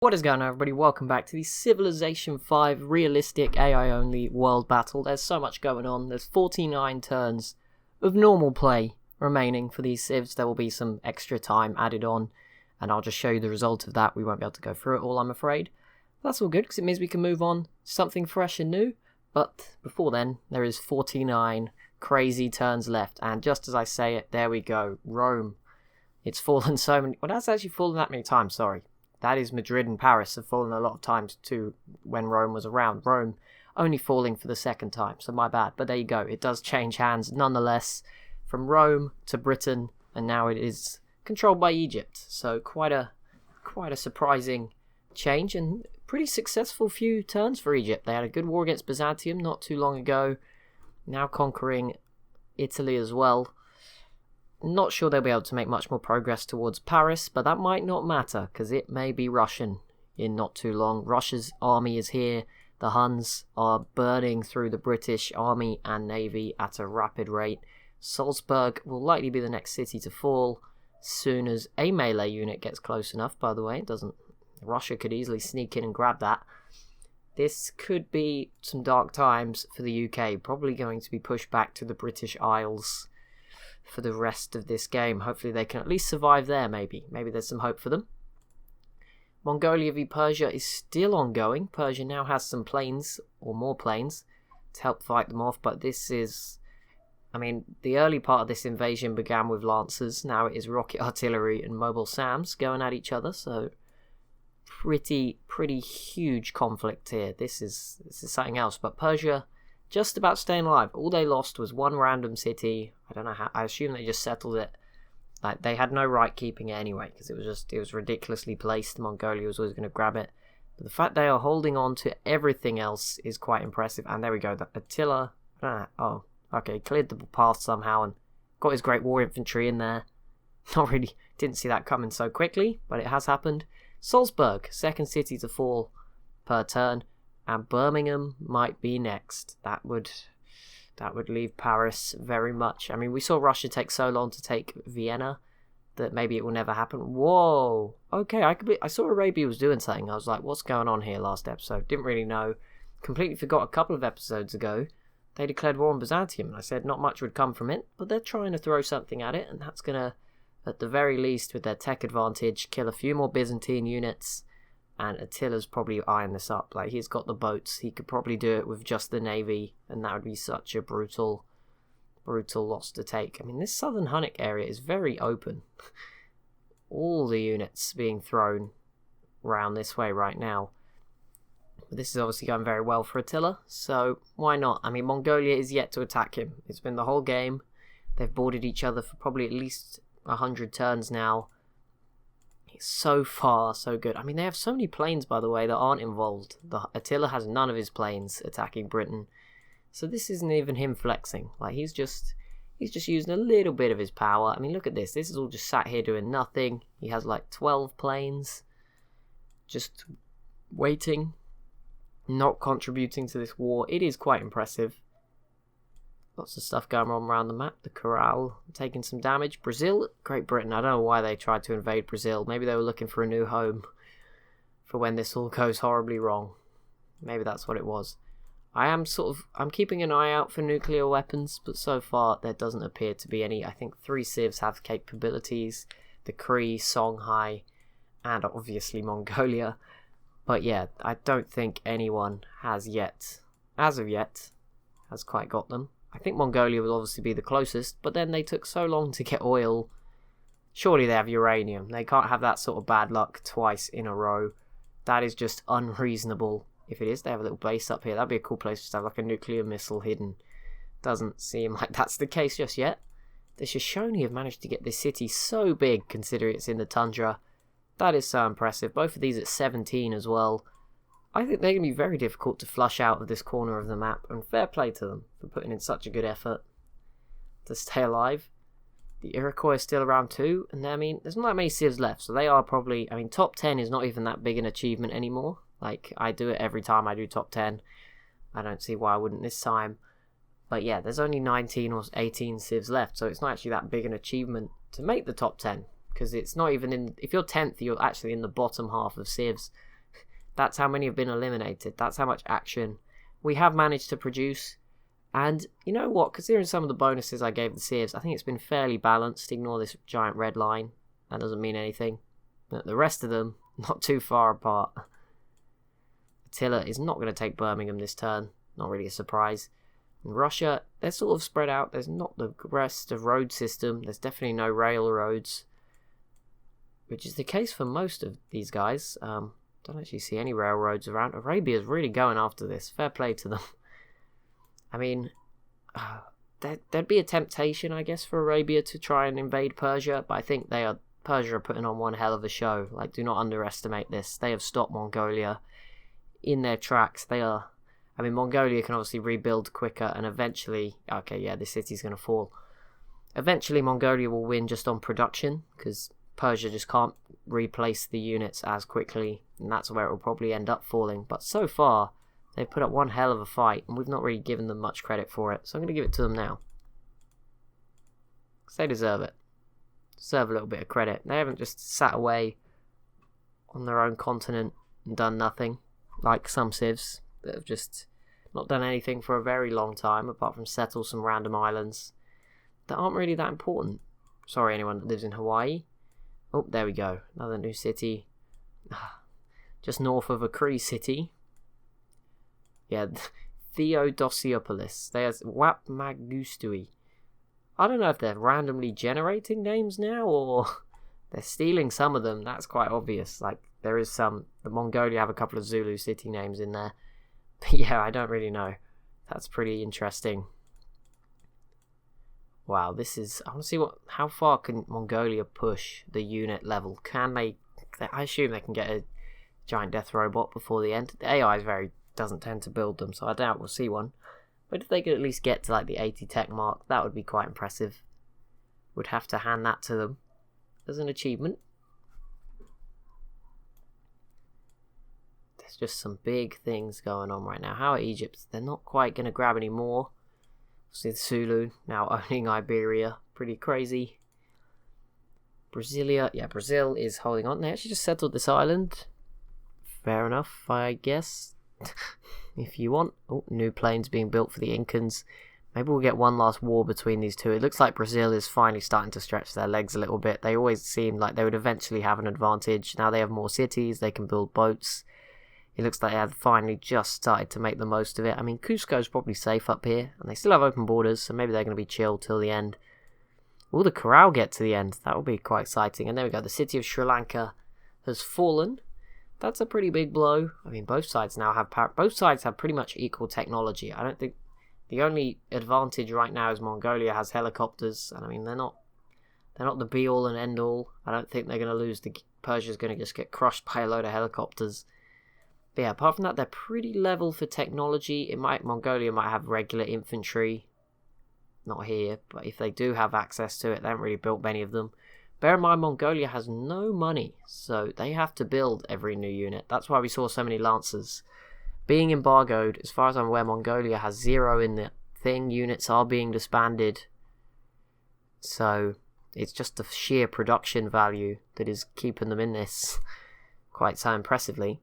What is going on, everybody? Welcome back to the Civilization 5 realistic AI-only world battle. There's so much going on. There's 49 turns of normal play remaining for these civs. There will be some extra time added on, and I'll just show you the result of that. We won't be able to go through it all, I'm afraid. That's all good, because it means we can move on to something fresh and new. But before then, there is 49 crazy turns left, and just as I say it, there we go. Rome. It's fallen so many... Well, that's actually fallen that many times, sorry. That is, Madrid and Paris have fallen a lot of times too when Rome was around. Rome only falling for the second time, so my bad. But there you go. It does change hands nonetheless from Rome to Britain, and now it is controlled by Egypt. So quite a surprising change and pretty successful few turns for Egypt. They had a good war against Byzantium not too long ago, now conquering Italy as well. Not sure they'll be able to make much more progress towards Paris, but that might not matter, because it may be Russian in not too long. Russia's army is here. The Huns are burning through the British army and navy at a rapid rate. Salzburg will likely be the next city to fall as soon as a melee unit gets close enough, by the way. It doesn't. Russia could easily sneak in and grab that. This could be some dark times for the UK, probably going to be pushed back to the British Isles for the rest of this game. Hopefully they can at least survive there, maybe. Maybe there's some hope for them. Mongolia v Persia is still ongoing. Persia now has some planes, or more planes, to help fight them off, but this is... I mean, the early part of this invasion began with lancers. Now it is rocket artillery and mobile SAMs going at each other, so pretty huge conflict here. This is something else, but Persia just about staying alive. All they lost was one random city. I don't know how. I assume they just settled it. Like, they had no right keeping it anyway, because it was ridiculously placed. Mongolia was always going to grab it. But the fact they are holding on to everything else is quite impressive. And there we go. Attila. Oh, okay. Cleared the path somehow and got his great war infantry in there. Not really. Didn't see that coming so quickly, but it has happened. Salzburg, second city to fall per turn. And Birmingham might be next. That would leave Paris very much. I mean, we saw Russia take so long to take Vienna that maybe it will never happen. Whoa. Okay, I saw Arabia was doing something. I was like, what's going on here last episode? Didn't really know. Completely forgot a couple of episodes ago. They declared war on Byzantium. And I said not much would come from it, but they're trying to throw something at it. And that's going to, at the very least, with their tech advantage, kill a few more Byzantine units. And Attila's probably eyeing this up. Like, he's got the boats. He could probably do it with just the navy. And that would be such a brutal loss to take. I mean, this southern Hunnic area is very open. All the units being thrown around this way right now. But this is obviously going very well for Attila. So, why not? I mean, Mongolia is yet to attack him. It's been the whole game. They've boarded each other for probably at least 100 turns now. So far, so good. I mean, they have so many planes, by the way, that aren't involved. Attila has none of his planes attacking Britain. So this isn't even him flexing. Like, he's just using a little bit of his power. I mean, look at this. This is all just sat here doing nothing. He has like 12 planes just waiting, not contributing to this war. It is quite impressive. Lots of stuff going on around the map. The Corral taking some damage. Brazil, Great Britain. I don't know why they tried to invade Brazil. Maybe they were looking for a new home for when this all goes horribly wrong. Maybe that's what it was. I'm keeping an eye out for nuclear weapons, but so far there doesn't appear to be any. I think 3 civs have capabilities. The Cree, Songhai, and obviously Mongolia. But yeah, I don't think anyone has yet, as of yet, has quite got them. I think Mongolia will obviously be the closest, but then they took so long to get oil. Surely they have uranium. They can't have that sort of bad luck twice in a row. That is just unreasonable. If it is, they have a little base up here. That'd be a cool place to have like a nuclear missile hidden. Doesn't seem like that's the case just yet. The Shoshone have managed to get this city so big considering it's in the tundra. That is so impressive. Both of these at 17 as well. I think they're going to be very difficult to flush out of this corner of the map, and fair play to them for putting in such a good effort to stay alive. The Iroquois is still around too, and I mean, there's not that many civs left, so they are probably, I mean, top 10 is not even that big an achievement anymore. Like, I do it every time I do top 10. I don't see why I wouldn't this time. But yeah, there's only 19 or 18 civs left, so it's not actually that big an achievement to make the top 10. Because it's not even in... If you're 10th, you're actually in the bottom half of civs. That's how many have been eliminated. That's how much action we have managed to produce. And you know what? Considering some of the bonuses I gave the civs, I think it's been fairly balanced. Ignore this giant red line. That doesn't mean anything. But the rest of them, not too far apart. Attila is not going to take Birmingham this turn. Not really a surprise. In Russia, they're sort of spread out. There's not the rest of road system. There's definitely no railroads, which is the case for most of these guys. Don't actually see any railroads around. Arabia's really going after this. Fair play to them. I mean, there'd be a temptation, I guess, for Arabia to try and invade Persia, but I think Persia are putting on one hell of a show. Like, do not underestimate this. They have stopped Mongolia in their tracks. Mongolia can obviously rebuild quicker, and eventually, okay, yeah, this city's going to fall. Eventually, Mongolia will win just on production, because Persia just can't replace the units as quickly, and that's where it will probably end up falling. But so far, they've put up one hell of a fight, and we've not really given them much credit for it, so I'm going to give it to them now. Because they deserve it. Deserve a little bit of credit. They haven't just sat away on their own continent and done nothing, like some civs that have just not done anything for a very long time, apart from settle some random islands that aren't really that important. Sorry, anyone that lives in Hawaii. Oh, there we go. Another new city. Just north of a Cree city. Yeah, Theodosiopolis. There's Wapmagustui. I don't know if they're randomly generating names now, or they're stealing some of them. That's quite obvious. Like, there is some... The Mongolia have a couple of Zulu city names in there. But yeah, I don't really know. That's pretty interesting. Wow, this is... I want to see how far can Mongolia push the unit level. Can they... I assume they can get a giant death robot before the end. The AI doesn't tend to build them, so I doubt we'll see one. But if they could at least get to like the 80 tech mark, that would be quite impressive. Would have to hand that to them as an achievement. There's just some big things going on right now. How are Egypt? They're not quite going to grab any more. See the Sulu now owning Iberia. Pretty crazy. Brasilia. Yeah, Brazil is holding on. They actually just settled this island. Fair enough, I guess. If you want. Oh, new planes being built for the Incans. Maybe we'll get one last war between these two. It looks like Brazil is finally starting to stretch their legs a little bit. They always seemed like they would eventually have an advantage. Now they have more cities. They can build boats. It looks like they have finally just started to make the most of it. I mean, Cusco's probably safe up here, and they still have open borders, so maybe they're going to be chill till the end. Will the Corral get to the end? That will be quite exciting. And there we go. The city of Sri Lanka has fallen. That's a pretty big blow. I mean, both sides now have power. Both sides have pretty much equal technology. I don't think the only advantage right now is Mongolia has helicopters, and I mean they're not the be all and end all. I don't think they're going to lose. Persia's going to just get crushed by a load of helicopters. But yeah, apart from that, they're pretty level for technology. Mongolia might have regular infantry. Not here, but if they do have access to it, they haven't really built many of them. Bear in mind, Mongolia has no money, so they have to build every new unit. That's why we saw so many Lancers. Being embargoed, as far as I'm aware, Mongolia has 0 in the thing. Units are being disbanded. So, it's just the sheer production value that is keeping them in this quite so impressively.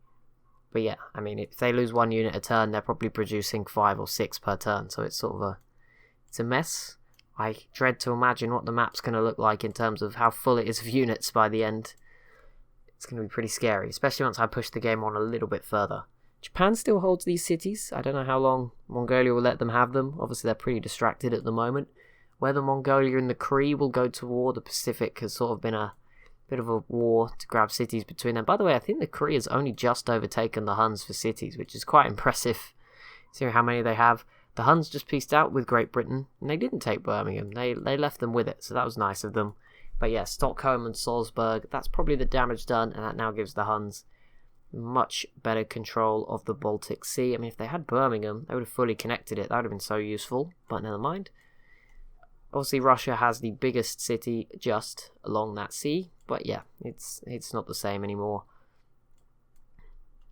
But yeah, I mean, if they lose 1 unit a turn, they're probably producing 5 or 6 per turn. So it's sort of it's a mess. I dread to imagine what the map's going to look like in terms of how full it is of units by the end. It's going to be pretty scary, especially once I push the game on a little bit further. Japan still holds these cities. I don't know how long Mongolia will let them have them. Obviously, they're pretty distracted at the moment. Whether Mongolia and the Cree will go to war, the Pacific has sort of been a bit of a war to grab cities between them. By the way, I think the Cree has only just overtaken the Huns for cities, which is quite impressive. See how many they have. The Huns just pieced out with Great Britain, and they didn't take Birmingham. They left them with it, so that was nice of them. But yeah, Stockholm and Salzburg, that's probably the damage done, and that now gives the Huns much better control of the Baltic Sea. I mean, if they had Birmingham, they would have fully connected it. That would have been so useful, but never mind. Obviously, Russia has the biggest city just along that sea, but yeah, it's not the same anymore.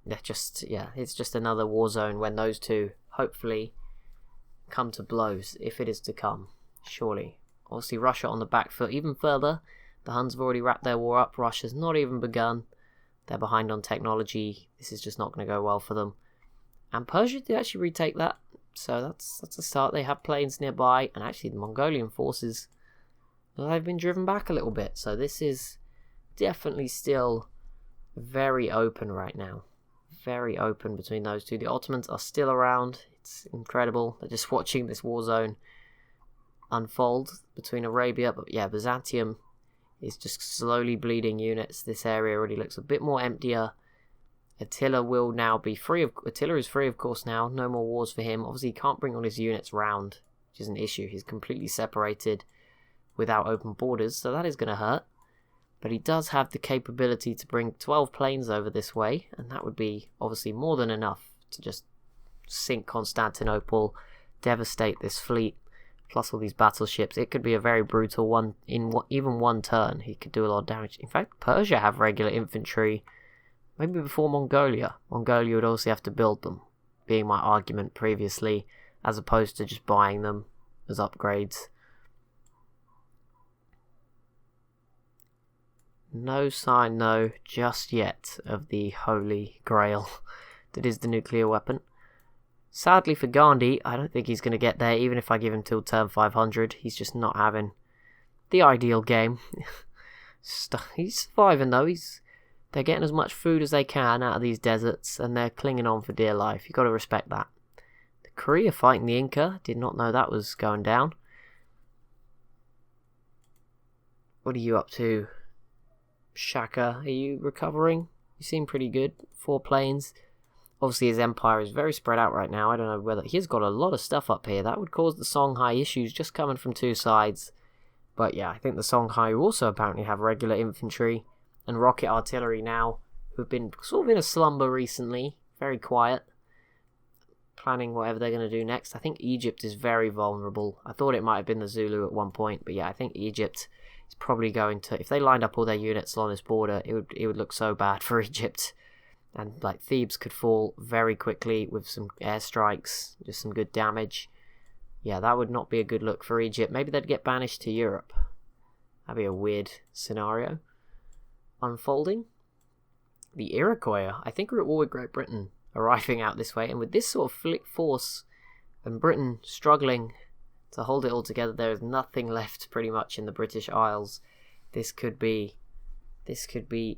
It's just another war zone when those two hopefully come to blows, if it is to come, surely. Obviously, Russia on the back foot even further. The Huns have already wrapped their war up. Russia's not even begun. They're behind on technology. This is just not going to go well for them. And Persia did actually retake that. So that's a start. They have planes nearby. And actually the Mongolian forces, they've been driven back a little bit. So this is definitely still very open right now. Very open between those two. The Ottomans are still around. It's incredible. They're just watching this war zone unfold between Arabia. But yeah, Byzantium is just slowly bleeding units. This area already looks a bit more emptier. Attila will now be free. Attila is free, of course, now. No more wars for him. Obviously, he can't bring all his units round, which is an issue. He's completely separated without open borders, so that is going to hurt. But he does have the capability to bring 12 planes over this way, and that would be obviously more than enough to just sink Constantinople, devastate this fleet, plus all these battleships. It could be a very brutal one. In even one turn, he could do a lot of damage. In fact, Persia have regular infantry. Maybe before Mongolia. Mongolia would also have to build them, being my argument previously, as opposed to just buying them as upgrades. No sign, though, just yet, of the holy grail that is the nuclear weapon. Sadly for Gandhi, I don't think he's going to get there, even if I give him till turn 500. He's just not having the ideal game. He's surviving, though. They're getting as much food as they can out of these deserts, and they're clinging on for dear life. You've got to respect that. The Korea fighting the Inca. Did not know that was going down. What are you up to, Shaka? Are you recovering? You seem pretty good. 4 planes. Obviously, his empire is very spread out right now. I don't know whether... He's got a lot of stuff up here. That would cause the Songhai issues just coming from 2 sides. But yeah, I think the Songhai also apparently have regular infantry and rocket artillery now, who've been sort of in a slumber recently. Very quiet. Planning whatever they're going to do next. I think Egypt is very vulnerable. I thought it might have been the Zulu at one point, but yeah, I think Egypt is probably going to... If they lined up all their units along this border, it would look so bad for Egypt. And like Thebes could fall very quickly with some airstrikes, just some good damage. Yeah, that would not be a good look for Egypt. Maybe they'd get banished to Europe. That'd be a weird scenario unfolding. The Iroquois, I think we're at war with Great Britain arriving out this way, and with this sort of force and Britain struggling to hold it all together, there is nothing left pretty much in the British Isles. This could be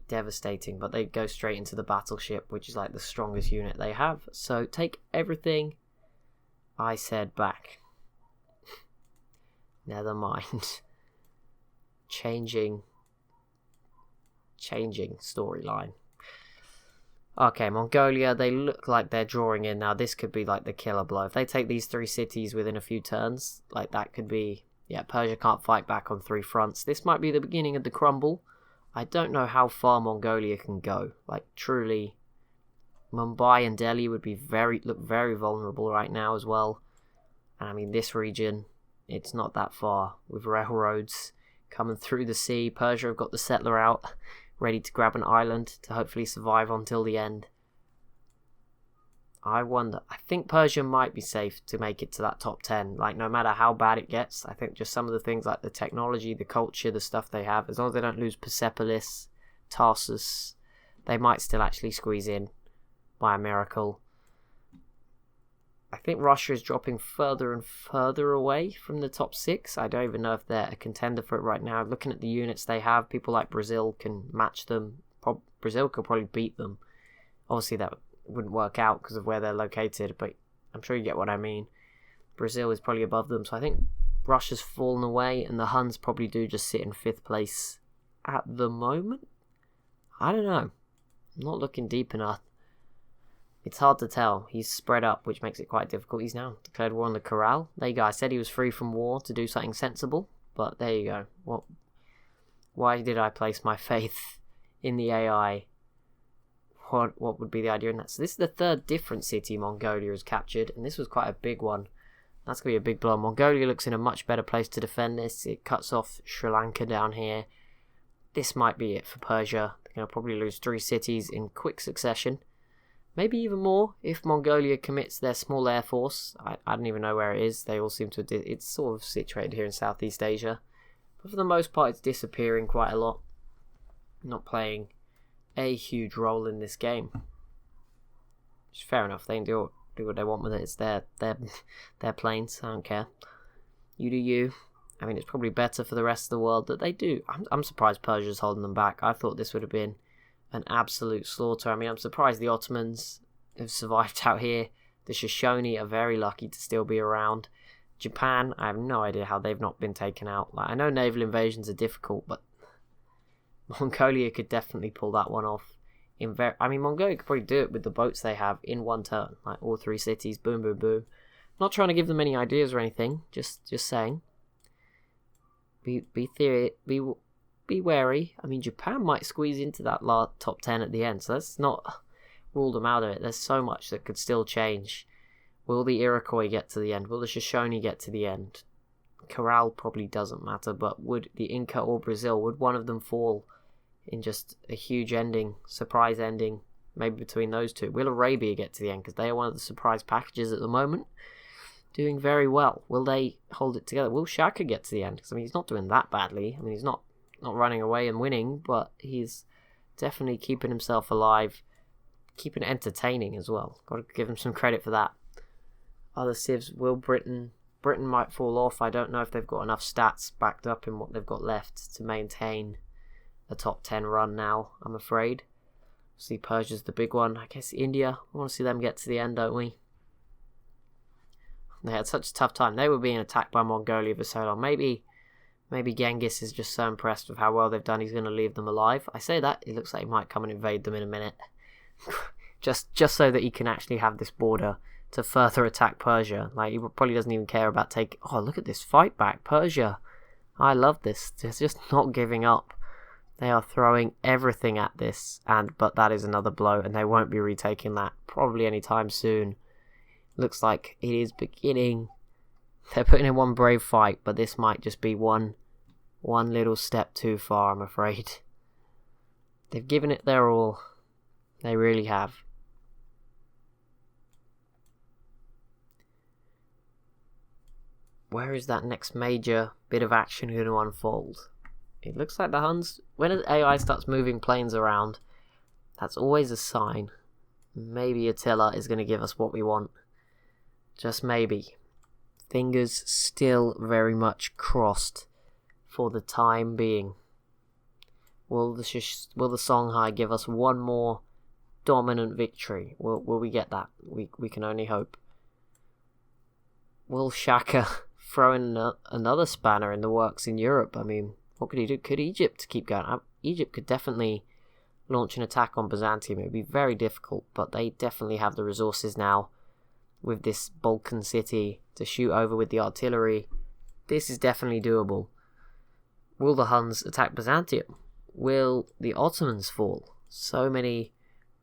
devastating, but they go straight into the battleship, which is like the strongest unit they have. So take everything I said back. Never mind. Changing storyline. Okay, Mongolia, they look like they're drawing in now. This could be like the killer blow. If they take these 3 cities within a few turns, like that could be... Yeah, Persia can't fight back on 3 fronts. This might be the beginning of the crumble. I don't know how far Mongolia can go. Like, truly, Mumbai and Delhi would be look very vulnerable right now as well. And I mean, this region, it's not that far with railroads coming through the sea. Persia have got the settler out, ready to grab an island to hopefully survive until the end. I wonder. I think Persia might be safe to make it to that top 10. Like, no matter how bad it gets, I think just some of the things like the technology, the culture, the stuff they have, as long as they don't lose Persepolis, Tarsus, they might still actually squeeze in by a miracle. I think Russia is dropping further and further away from the top 6. I don't even know if they're a contender for it right now. Looking at the units they have, people like Brazil can match them. Brazil could probably beat them. Obviously, that wouldn't work out because of where they're located, but I'm sure you get what I mean. Brazil is probably above them, so I think Russia's fallen away, and the Huns probably do just sit in 5th place at the moment. I don't know. I'm not looking deep enough. It's hard to tell. He's spread up, which makes it quite difficult. He's now declared war on the Corral. There you go. I said he was free from war to do something sensible, but there you go. Why did I place my faith in the AI? What would be the idea in that? So this is the 3rd different city Mongolia has captured, and this was quite a big one. That's going to be a big blow. Mongolia looks in a much better place to defend this. It cuts off Sri Lanka down here. This might be it for Persia. They're going to probably lose 3 cities in quick succession. Maybe even more if Mongolia commits their small air force. I don't even know where it is. They all seem to... It's sort of situated here in Southeast Asia. But for the most part, it's disappearing quite a lot. Not playing a huge role in this game. Which is fair enough. They can do what they want with it. It's their planes. I don't care. You do you. I mean, it's probably better for the rest of the world that they do. I'm surprised Persia's holding them back. I thought this would have been an absolute slaughter. I mean, I'm surprised the Ottomans have survived out here. The Shoshone are very lucky to still be around. Japan, I have no idea how they've not been taken out. Like, I know naval invasions are difficult, but Mongolia could definitely pull that one off. Mongolia could probably do it with the boats they have in one turn. Like, all 3 cities, boom, boom, boom. Not trying to give them any ideas or anything, just saying. Be wary. I mean, Japan might squeeze into that top 10 at the end, so let's not rule them out of it. There's so much that could still change. Will the Iroquois get to the end? Will the Shoshone get to the end? Corral probably doesn't matter, but would the Inca or Brazil, would one of them fall in just a huge ending, surprise ending, maybe between those two? Will Arabia get to the end? Because they are one of the surprise packages at the moment, doing very well. Will they hold it together? Will Shaka get to the end? Because, I mean, he's not doing that badly. I mean, he's not running away and winning, but he's definitely keeping himself alive, keeping it entertaining as well. Got to give him some credit for that. Other civs, will Britain might fall off. I don't know if they've got enough stats backed up in what they've got left to maintain a top 10 run now, I'm afraid. See, Persia's the big one. I guess India, we want to see them get to the end, don't we? They had such a tough time. They were being attacked by Mongolia for so long. Maybe Genghis is just so impressed with how well they've done, he's going to leave them alive. I say that, it looks like he might come and invade them in a minute. just so that he can actually have this border to further attack Persia. Like, he probably doesn't even care about taking... Oh, look at this fight back. Persia. I love this. They're just not giving up. They are throwing everything at this. But that is another blow, and they won't be retaking that probably anytime soon. Looks like it is beginning. They're putting in one brave fight, but this might just be one little step too far, I'm afraid. They've given it their all. They really have. Where is that next major bit of action going to unfold? It looks like the Huns, when an AI starts moving planes around, that's always a sign. Maybe Attila is going to give us what we want. Just maybe. Fingers still very much crossed for the time being. Will the Songhai give us one more dominant victory? Will we get that? We can only hope. Will Shaka throw in another spanner in the works in Europe? I mean, what could he do? Could Egypt keep going? Egypt could definitely launch an attack on Byzantium. It would be very difficult, but they definitely have the resources now with this Balkan city to shoot over with the artillery. This is definitely doable. Will the Huns attack Byzantium? Will the Ottomans fall? So many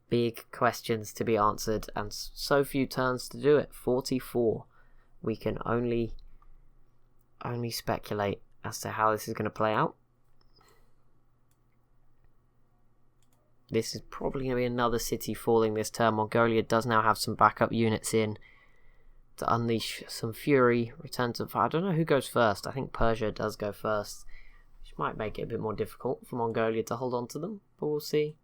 big questions to be answered and so few turns to do it. 44. We can only speculate as to how this is going to play out. This is probably going to be another city falling this turn. Mongolia does now have some backup units in to unleash some fury. Return to... I don't know who goes first. I think Persia does go first, which might make it a bit more difficult for Mongolia to hold on to them, but we'll see.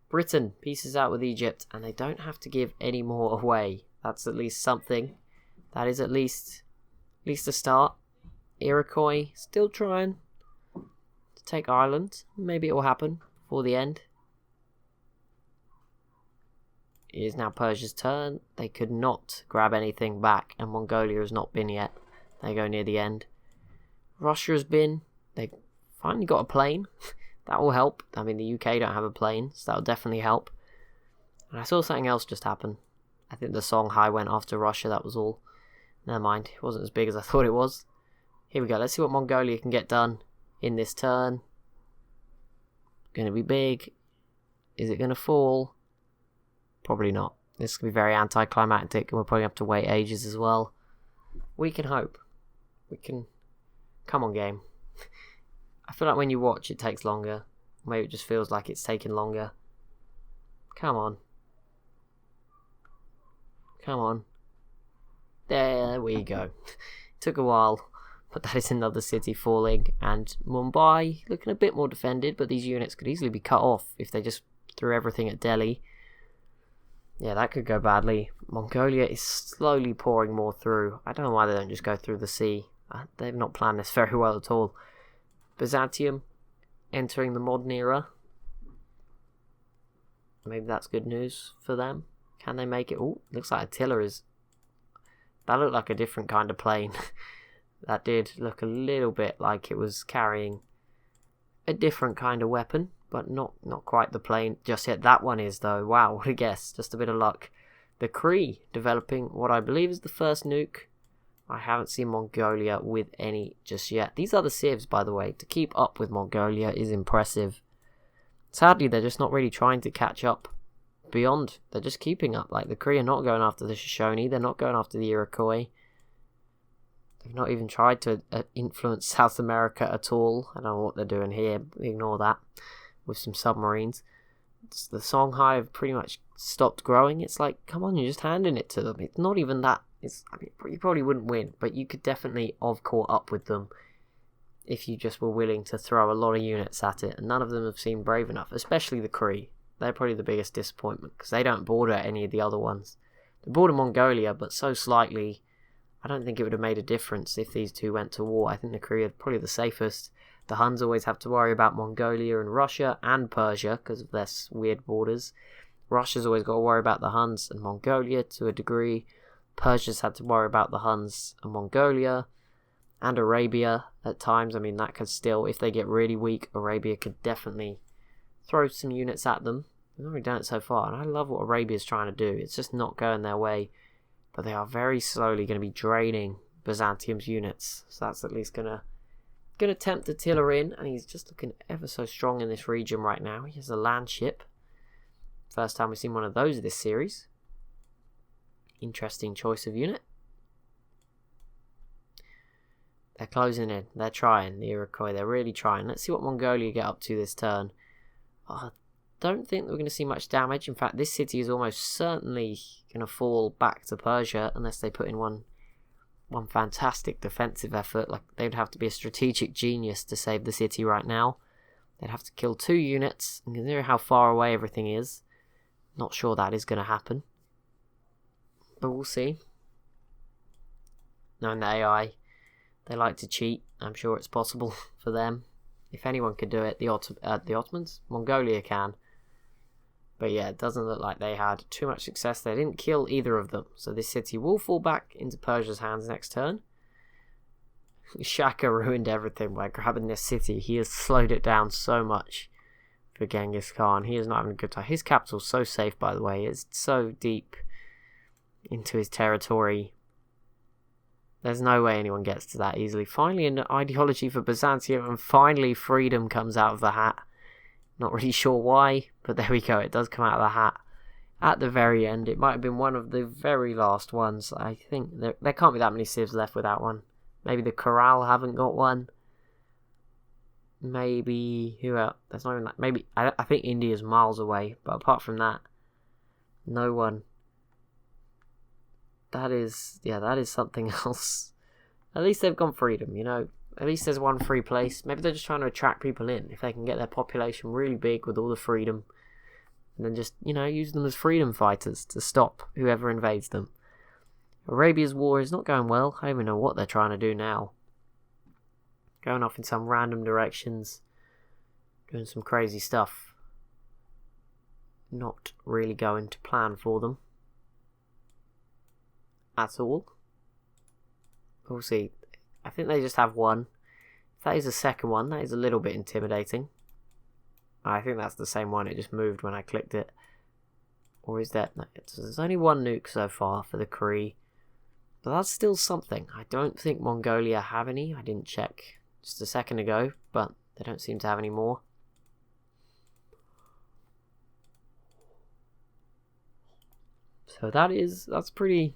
Britain pieces out with Egypt, and they don't have to give any more away. That's at least something. That is at least a start. Iroquois still trying to take Ireland. Maybe it will happen before the end. It is now Persia's turn. They could not grab anything back, and Mongolia has not been yet. They go near the end. Russia has been. They finally got a plane. That will help. I mean, the UK don't have a plane, so that will definitely help. And I saw something else just happen. I think the Songhai went after Russia, that was all. Never mind, it wasn't as big as I thought it was. Here we go, let's see what Mongolia can get done in this turn. Going to be big. Is it going to fall? Probably not. This is going to be very anticlimactic, and we'll probably have to wait ages as well. We can hope. We can... Come on, game. I feel like when you watch, it takes longer. Maybe it just feels like it's taking longer. Come on. Come on. There we go. Took a while, but that is another city falling. And Mumbai looking a bit more defended, but these units could easily be cut off if they just through everything at Delhi. Yeah, that could go badly. Mongolia is slowly pouring more through. I don't know why they don't just go through the sea. They've not planned this very well at all. Byzantium entering the modern era. Maybe that's good news for them. Can they make it? Oh, looks like Attila is... That looked like a different kind of plane. That did look a little bit like it was carrying a different kind of weapon, but not quite the plane just yet. That one is, though. Wow, what a guess. Just a bit of luck. The Cree developing what I believe is the first nuke. I haven't seen Mongolia with any just yet. These are the civs, by the way. To keep up with Mongolia is impressive. Sadly, they're just not really trying to catch up beyond. They're just keeping up. Like, the Cree are not going after the Shoshone. They're not going after the Iroquois. They've not even tried to influence South America at all. I don't know what they're doing here. Ignore that. With some submarines. The Songhai have pretty much stopped growing. It's like, come on, you're just handing it to them. It's not even that. You probably wouldn't win, but you could definitely have caught up with them if you just were willing to throw a lot of units at it. And none of them have seemed brave enough, especially the Cree. They're probably the biggest disappointment because they don't border any of the other ones. They border Mongolia, but so slightly. I don't think it would have made a difference if these two went to war. I think the Cree are probably the safest. The Huns always have to worry about Mongolia and Russia and Persia because of their weird borders. Russia's always got to worry about the Huns and Mongolia to a degree. Persia's had to worry about the Huns and Mongolia and Arabia at times. I mean, that could still, if they get really weak, Arabia could definitely throw some units at them. They've already done it so far, and I love what Arabia's trying to do. It's just not going their way, but they are very slowly going to be draining Byzantium's units. So that's at least going to tempt Attila in, and he's just looking ever so strong in this region right now. He has a land ship. First time we've seen one of those this series. Interesting choice of unit. They're closing in. They're trying. The Iroquois, they're really trying. Let's see what Mongolia get up to this turn. I don't think we're going to see much damage. In fact, this city is almost certainly going to fall back to Persia unless they put in one fantastic defensive effort. Like, they'd have to be a strategic genius to save the city right now. They'd have to kill 2 units. And considering how far away everything is, not sure that is going to happen. But we'll see. Knowing the AI, they like to cheat. I'm sure it's possible for them. If anyone could do it, the Ottomans, Mongolia can. But yeah, it doesn't look like they had too much success. They didn't kill either of them. So this city will fall back into Persia's hands next turn. Shaka ruined everything by grabbing this city. He has slowed it down so much for Genghis Khan. He is not having a good time. His capital's so safe, by the way. It's so deep into his territory. There's no way anyone gets to that easily. Finally, an ideology for Byzantium, and finally freedom comes out of the hat. Not really sure why, but there we go. It does come out of the hat at the very end. It might have been one of the very last ones. I think there can't be that many civs left without one. Maybe the Corral haven't got one. Maybe who else? There's not even that. Maybe I think India's miles away, but apart from that, no one. That is something else. At least they've gone freedom, you know. At least there's one free place. Maybe they're just trying to attract people in. If they can get their population really big with all the freedom, and then just, you know, use them as freedom fighters to stop whoever invades them. Arabia's war is not going well. I don't even know what they're trying to do now. Going off in some random directions. Doing some crazy stuff. Not really going to plan for them at all. We'll see. I think they just have one. If that is the second one, that is a little bit intimidating. I think that's the same one. It just moved when I clicked it. Or is that... No, there's only one nuke so far for the Cree. But that's still something. I don't think Mongolia have any. I didn't check just a second ago, but they don't seem to have any more. So that's pretty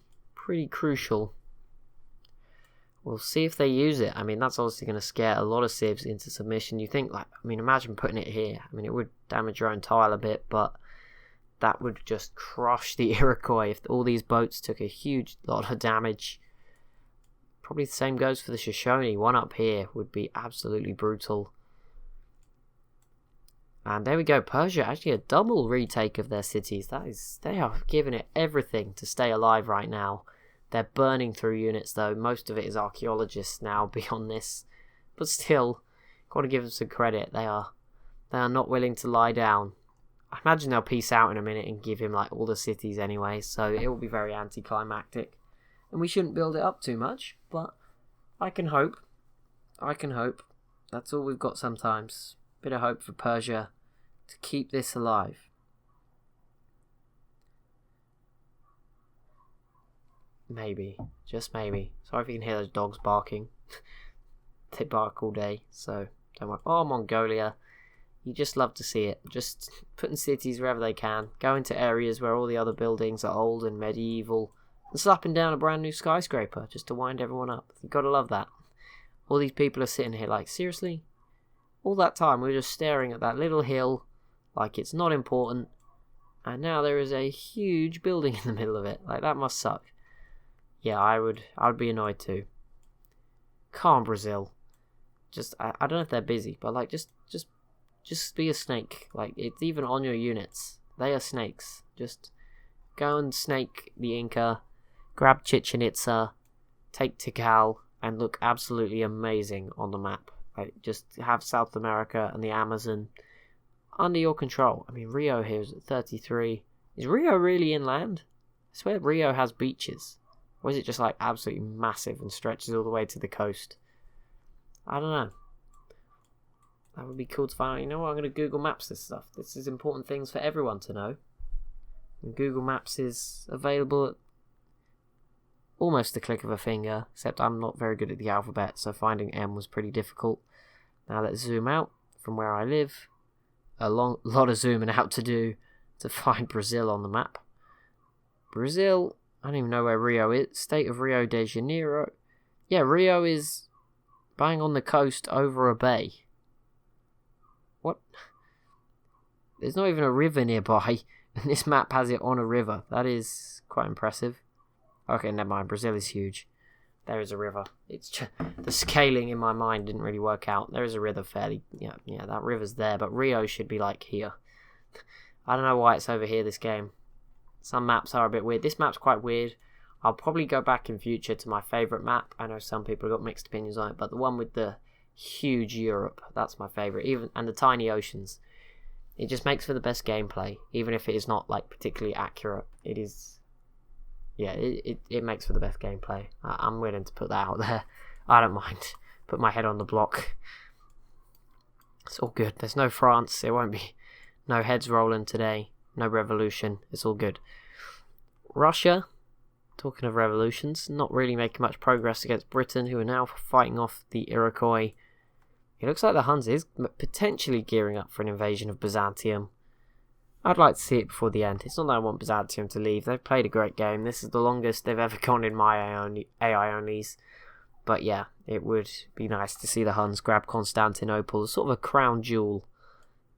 crucial. We'll see if they use it. I mean, that's obviously going to scare a lot of civs into submission. You think, like, I mean, imagine putting it here. I mean, it would damage your own tile a bit, but that would just crush the Iroquois if all these boats took a huge lot of damage. Probably the same goes for the Shoshone. One up here would be absolutely brutal. And there we go. Persia, actually a double retake of their cities. They are giving it everything to stay alive right now. They're burning through units though. Most of it is archaeologists now beyond this. But still, got to give them some credit. They are not willing to lie down. I imagine they'll peace out in a minute and give him like all the cities anyway. So it will be very anticlimactic. And we shouldn't build it up too much. But I can hope. That's all we've got sometimes. Bit of hope for Persia to keep this alive. Maybe. Just maybe. Sorry if you can hear those dogs barking. They bark all day, so don't worry. Oh, Mongolia. You just love to see it. Just putting cities wherever they can. Going to areas where all the other buildings are old and medieval. And slapping down a brand new skyscraper just to wind everyone up. You've got to love that. All these people are sitting here like, seriously? All that time we were just staring at that little hill like it's not important. And now there is a huge building in the middle of it. Like, that must suck. Yeah, I would be annoyed too. Calm, Brazil. Just, I don't know if they're busy, but like, just be a snake. Like, it's even on your units. They are snakes. Just go and snake the Inca, grab Chichen Itza, take Tikal, and look absolutely amazing on the map. Like, just have South America and the Amazon under your control. I mean, Rio here is at 33. Is Rio really inland? I swear Rio has beaches. Or is it just like absolutely massive and stretches all the way to the coast? I don't know. That would be cool to find out. You know what? I'm going to Google Maps this stuff. This is important things for everyone to know. And Google Maps is available at almost the click of a finger, except I'm not very good at the alphabet, so finding M was pretty difficult. Now let's zoom out from where I live. A lot of zooming out to do to find Brazil on the map. Brazil, I don't even know where Rio is. State of Rio de Janeiro. Yeah, Rio is bang on the coast over a bay. What? There's not even a river nearby, and this map has it on a river. That is quite impressive. Okay, never mind. Brazil is huge. There is a river. It's just, the scaling in my mind didn't really work out. There is a river fairly... Yeah, that river's there, but Rio should be like here. I don't know why it's over here, this game. Some maps are a bit weird. This map's quite weird. I'll probably go back in future to my favourite map. I know some people have got mixed opinions on it, but the one with the huge Europe, that's my favourite. And the tiny oceans. It just makes for the best gameplay, even if it is not like particularly accurate. It is... Yeah, it makes for the best gameplay. I'm willing to put that out there. I don't mind. Put my head on the block. It's all good. There's no France. It won't be no heads rolling today. No revolution. It's all good. Russia, talking of revolutions, not really making much progress against Britain, who are now fighting off the Iroquois. It looks like the Huns is potentially gearing up for an invasion of Byzantium. I'd like to see it before the end. It's not that I want Byzantium to leave. They've played a great game. This is the longest they've ever gone in my AI-onlys. But yeah, it would be nice to see the Huns grab Constantinople, sort of a crown jewel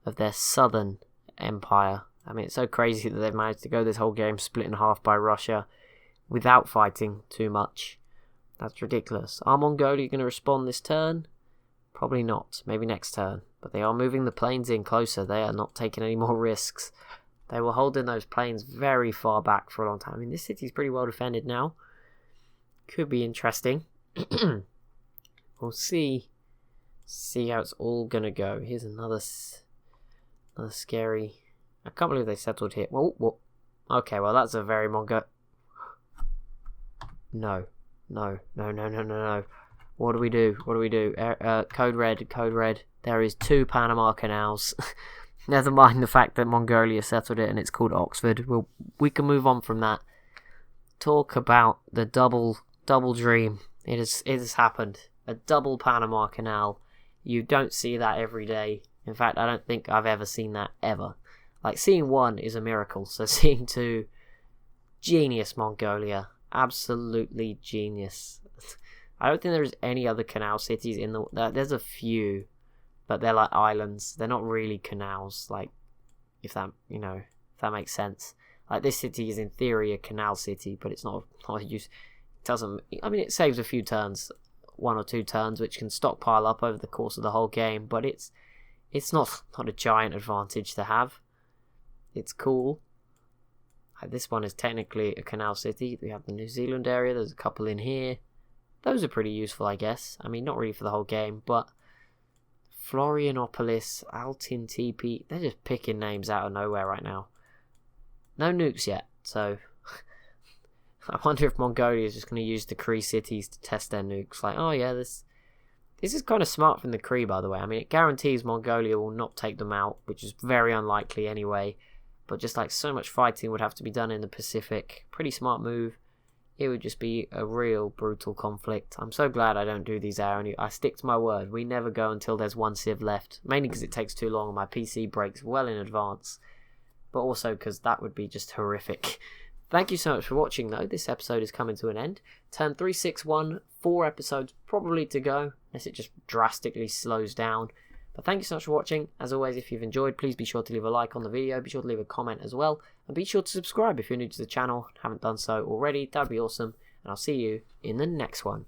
of their southern empire. I mean, it's so crazy that they've managed to go this whole game split in half by Russia without fighting too much. That's ridiculous. Are Mongolia going to respond this turn? Probably not. Maybe next turn. But they are moving the planes in closer. They are not taking any more risks. They were holding those planes very far back for a long time. I mean, this city's pretty well defended now. Could be interesting. We'll see how it's all going to go. Here's another scary... I can't believe they settled here. Whoa. Okay, well, that's a very Mongo... No. What do we do? Code red. There is 2 Panama canals. Never mind the fact that Mongolia settled it and it's called Oxford. We can move on from that. Talk about the double dream. It has happened. A double Panama Canal. You don't see that every day. In fact, I don't think I've ever seen that ever. Like, seeing 1 is a miracle. So seeing 2, genius Mongolia. Absolutely genius. I don't think there's any other canal cities in the... There's a few, but they're like islands. They're not really canals, like, if that makes sense. Like, this city is in theory a canal city, but it's not a use. It doesn't... I mean, it saves a few turns, 1 or 2 turns, which can stockpile up over the course of the whole game, but it's It's not a giant advantage to have. It's cool. This one is technically a canal city. We have the New Zealand area. There's a couple in here. Those are pretty useful, I guess. I mean, not really for the whole game, but Florianopolis, Altintepe, they're just picking names out of nowhere right now. No nukes yet, so I wonder if Mongolia is just going to use the Kree cities to test their nukes. Like, oh yeah, this is kind of smart from the Kree, by the way. I mean, it guarantees Mongolia will not take them out, which is very unlikely anyway. But just like so much fighting would have to be done in the Pacific. Pretty smart move. It would just be a real brutal conflict. I'm so glad I don't do these hour. I stick to my word. We never go until there's one civ left. Mainly because it takes too long and my PC breaks well in advance. But also because that would be just horrific. Thank you so much for watching though. This episode is coming to an end. Turn 361, 4 episodes probably to go. Unless it just drastically slows down. But thank you so much for watching. As always, if you've enjoyed, please be sure to leave a like on the video. Be sure to leave a comment as well. And be sure to subscribe if you're new to the channel. Haven't done so already. That'd be awesome. And I'll see you in the next one.